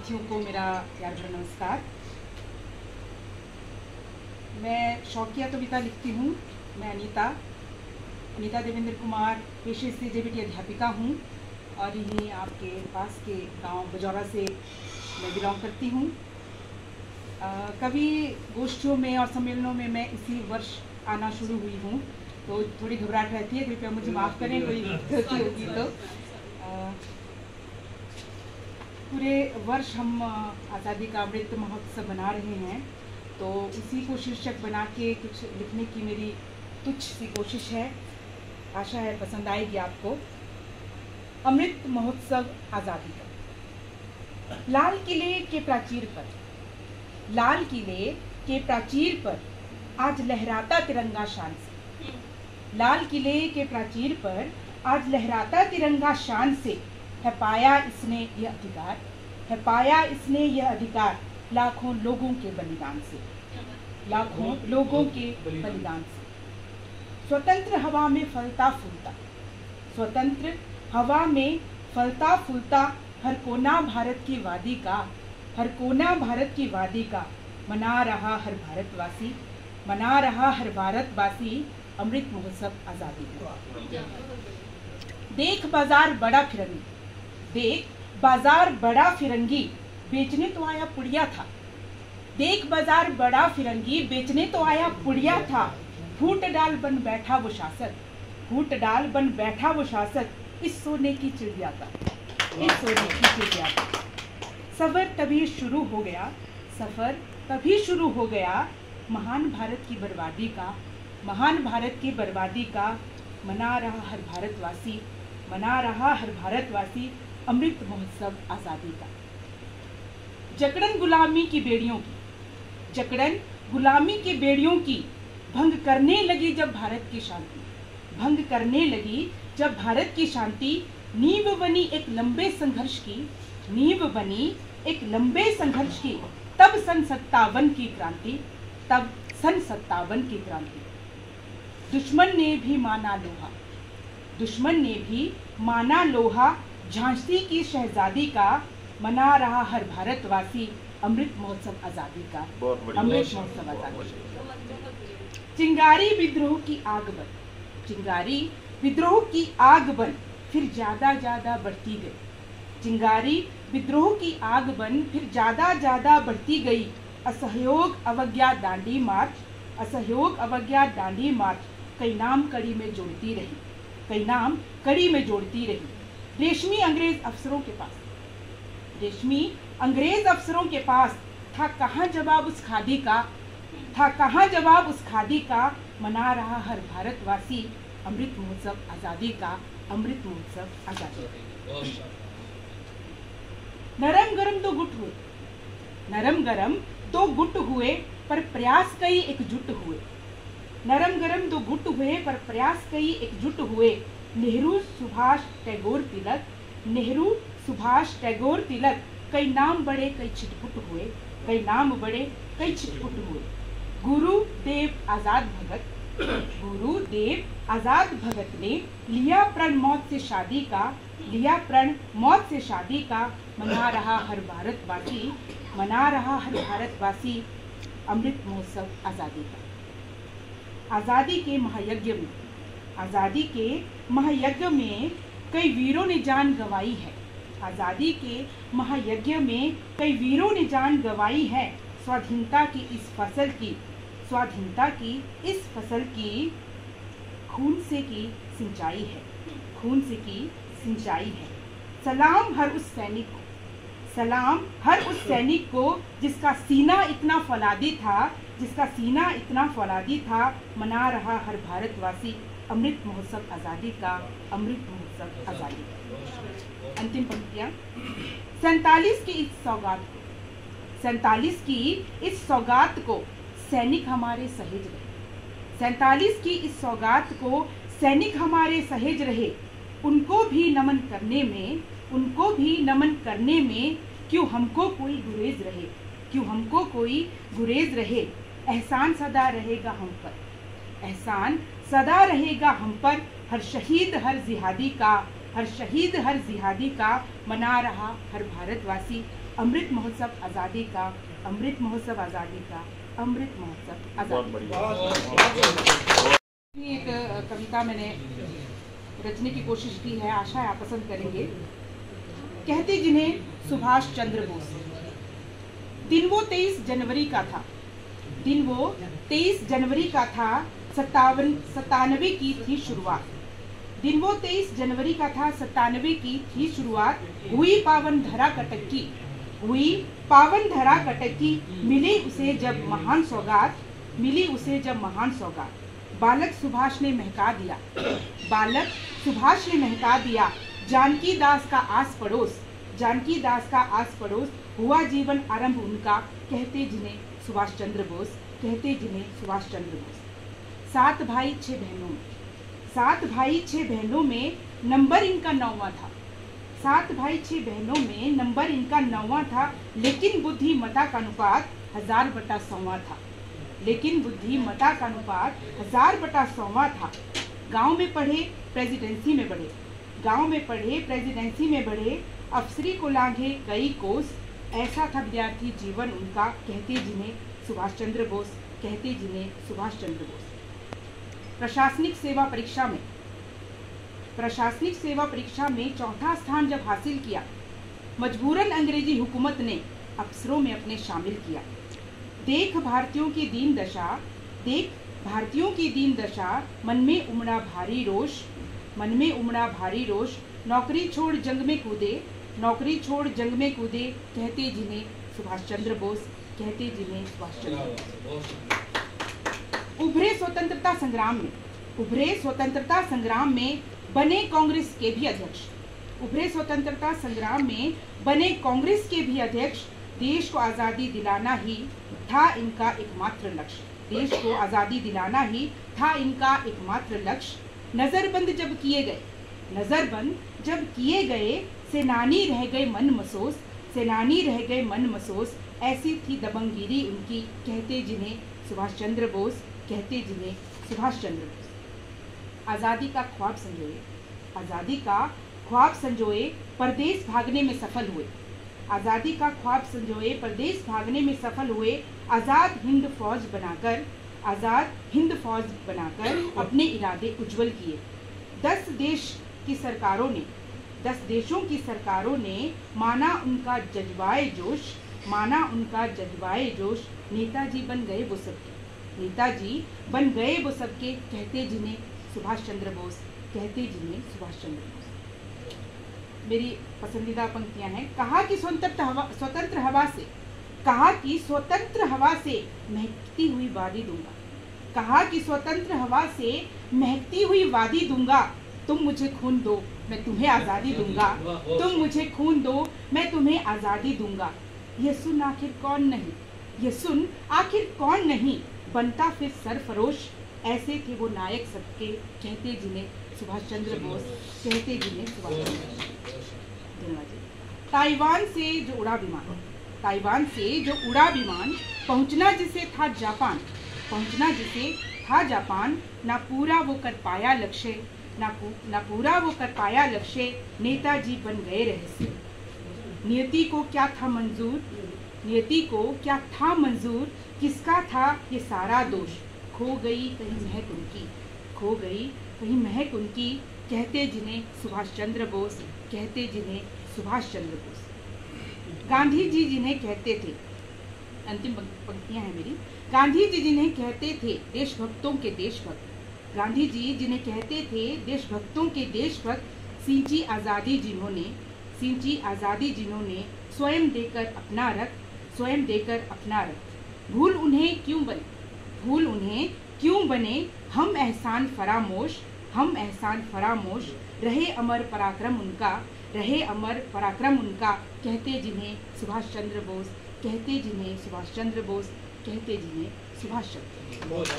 साथियों को मेरा प्यार भरा नमस्कार। मैं शौकिया कविता लिखती हूँ। मैं अनीता देवेंद्र कुमार पेशे से जेबीटी अध्यापिका हूँ और यहीं आपके पास के गांव बजौरा से मैं बिलोंग करती हूँ। कवि गोष्ठियों में और सम्मेलनों में मैं इसी वर्ष आना शुरू हुई हूँ, तो थोड़ी घबराहट रहती है, कृपया मुझे माफ़ करें कोई गलती होगी तो। पूरे वर्ष हम आज़ादी का अमृत महोत्सव मना रहे हैं, तो उसी को शीर्षक बना के कुछ लिखने की मेरी तुच्छ सी कोशिश है। आशा है पसंद आएगी आपको। अमृत महोत्सव आज़ादी का। लाल किले के प्राचीर पर आज लहराता तिरंगा शान से। लाल किले के प्राचीर पर आज लहराता तिरंगा शान से। है पाया इसने यह अधिकार लाखों लोगों के बलिदान से। स्वतंत्र हवा में फलता फूलता हर कोना भारत की वादी का मना रहा हर भारतवासी अमृत महोत्सव आज़ादी का। देख बाजार बड़ा फिरंगी बेचने तो आया पुड़िया था। फूट डाल बन बैठा वो शासक इस सोने की चिड़िया का। सफर तभी शुरू हो गया महान भारत की बर्बादी का मना रहा हर भारतवासी अमृत महोत्सव आज़ादी का। जकड़न गुलामी की बेड़ियों की भंग करने लगी जब भारत की शांति नींव बनी एक लंबे संघर्ष की तब सन 57 की क्रांति। दुश्मन ने भी माना लोहा झांसी की शहजादी का मना रहा हर भारतवासी अमृत महोत्सव आज़ादी का। चिंगारी विद्रोह की आग बन फिर ज्यादा बढ़ती गई। असहयोग अवज्ञा दांडी मार्च कई नाम कड़ी में जोड़ती रही। रेशमी अंग्रेज अफसरों के पास था कहाँ जवाब उस खादी का मना रहा हर भारतवासी अमृत महोत्सव आज़ादी का। नरम गरम दो गुट हुए पर प्रयास कई एकजुट हुए। नेहरू सुभाष टैगोर तिलक कई नाम बड़े कई छिटपुट हुए। गुरुदेव आजाद भगत ने लिया प्रण मौत से शादी का मना रहा हर भारतवासी अमृत महोत्सव आज़ादी का। आज़ादी के महायज्ञ में कई वीरों ने जान गंवाई है। स्वाधीनता की इस फसल की खून से की सिंचाई है। सलाम हर उस सैनिक को जिसका सीना इतना फौलादी था मना रहा हर भारतवासी अमृत महोत्सव आज़ादी का। अंतिम पंक्तियां। 47 की इस सौगात को सैनिक हमारे सहेज रहे। उनको भी नमन करने में क्यों हमको कोई गुरेज रहे। एहसान सदा रहेगा हम पर हर शहीद हर जिहादी का मना रहा हर भारतवासी अमृत महोत्सव आज़ादी का, अमृत महोत्सव आज़ादी का, अमृत महोत्सव आज़ादी। एक कविता मैंने रचने की कोशिश की है, आशा है आप पसंद करेंगे। कहते जिन्हें सुभाष चंद्र बोस। दिन वो 23 जनवरी का था, दिन वो 23 जनवरी का था, 97 की थी शुरुआत। दिन वो 23 जनवरी का था, 97 की थी शुरुआत। हुई पावन धरा कटक की, हुई पावन धरा कटक की, मिली उसे जब महान सौगात, मिली उसे जब महान सौगात। बालक सुभाष ने महका दिया, बालक सुभाष ने महका दिया, जानकी दास का आस पड़ोस, जानकी दास का आस पड़ोस। हुआ जीवन आरंभ उनका, कहते जिन्हें सुभाष चंद्र बोस, कहते जिन्हें सुभाष चंद्र बोस। 7 भाई 6 बहनों में, 7 भाई 6 बहनों में नंबर इनका 9वां था, 7 भाई 6 बहनों में नंबर इनका 9वां था। लेकिन बुद्धिमता का अनुपात 1000/100 था, लेकिन बुद्धिमता का अनुपात 1000/100 था। गांव में पढ़े प्रेसिडेंसी में बढ़े, गांव में पढ़े प्रेसिडेंसी में बढ़े, अफसरी को लांघे कई कोस। ऐसा था विद्यार्थी जीवन उनका, कहते जिन्हें सुभाष चंद्र बोस, कहते जिन्हें सुभाष चंद्र बोस। प्रशासनिक सेवा परीक्षा में, प्रशासनिक सेवा परीक्षा में 4था स्थान जब हासिल किया, मजबूरन अंग्रेजी हुकूमत ने अफसरों में अपने शामिल किया। देख भारतीयों की दीन दशा, देख भारतीयों की दीन दशा, मन में उमड़ा भारी रोष, मन में उमड़ा भारी रोष। नौकरी छोड़ जंग में कूदे, नौकरी छोड़ जंग में कूदे, कहते जिन्हें सुभाष चंद्र बोस, कहते जिन्हें सुभाष चंद्र बोस। उभरे स्वतंत्रता संग्राम में, उभरे स्वतंत्रता संग्राम में बने कांग्रेस के भी अध्यक्ष, उभरे स्वतंत्रता संग्राम में बने कांग्रेस के भी अध्यक्ष। देश को आज़ादी दिलाना ही था इनका एकमात्र लक्ष्य, देश को आज़ादी दिलाना ही था इनका एकमात्र लक्ष्य। नजरबंद जब किए गए, नजरबंद जब किए गए, सेनानी रह गए मन महसूस, सेनानी रह गए मन महसूस। ऐसी थी दबंगगिरी उनकी, कहते जिन्हें सुभाष चंद्र बोस, कहते जिन्हें सुभाष चंद्र बोस। आज़ादी का ख्वाब संजोए, आज़ादी का ख्वाब संजोए, परदेश भागने में सफल हुए, आज़ादी का ख्वाब संजोए, परदेश भागने में सफल हुए। आज़ाद हिंद फौज बनाकर, आज़ाद हिंद फौज बनाकर अपने इरादे उज्जवल किए। 10 देश की सरकारों ने, 10 देशों की सरकारों ने माना उनका जज्बाए जोश, माना उनका जज्बाए जोश। नेताजी बन गए वो सबके, नेताजी बन गए वो सबके, कहते जिन्हें सुभाष चंद्र बोस, कहते जिन्हें सुभाष चंद्र बोस। मेरी पसंदीदा पंक्तियां हैं। कहा कि स्वतंत्र हवा से, कहा कि स्वतंत्र हवा से महकती हुई वादी दूंगा, कहा कि स्वतंत्र हवा से महकती हुई वादी दूंगा। तुम मुझे खून दो मैं तुम्हें आज़ादी दूंगा, तुम मुझे खून दो मैं तुम्हें आज़ादी दूंगा। ये सुन आखिर कौन नहीं, ये सुन आखिर कौन नहीं, बनता फिर सरफरोश। ऐसे थे वो नायक सबके, कहते जिन्हें सुभाष चंद्र बोस, कहते जिन्हें सुभाष चंद्र बोस। धन्यवाद। ताइवान से जो उड़ा विमान, ताइवान से जो उड़ा विमान, पहुंचना जिसे था जापान, पहुंचना जिसे था जापान। ना पूरा वो कर पाया लक्ष्य, ना पूरा वो कर पाया लक्ष्य। नेताजी बन गए रहस्य। नियति को क्या था मंजूर, नियति को क्या था मंजूर, किसका था ये सारा दोष। खो गई कहीं महक उनकी, खो गई कहीं महक उनकी, कहते जिन्हें सुभाष चंद्र बोस, कहते जिन्हें सुभाष चंद्र बोस। गांधी जी जिन्हें कहते थे, अंतिम पंक्तियां हैं मेरी। गांधी जी जिन्हें कहते थे देशभक्तों के देशभक्त, गांधी जी जिन्हें कहते थे देशभक्तों के देशभक्त। सींची आज़ादी जिन्होंने, सींची आज़ादी जिन्होंने, स्वयं देकर अपना रक्त, स्वयं देकर अपना रक्त। भूल उन्हें क्यों बने, भूल उन्हें क्यों बने, हम एहसान फरामोश, हम एहसान फरामोश। रहे अमर पराक्रम उनका, रहे अमर पराक्रम उनका, कहते जिन्हें सुभाष चंद्र बोस, कहते जिन्हें सुभाष चंद्र बोस, कहते जिन्हें सुभाष चंद्र बोस।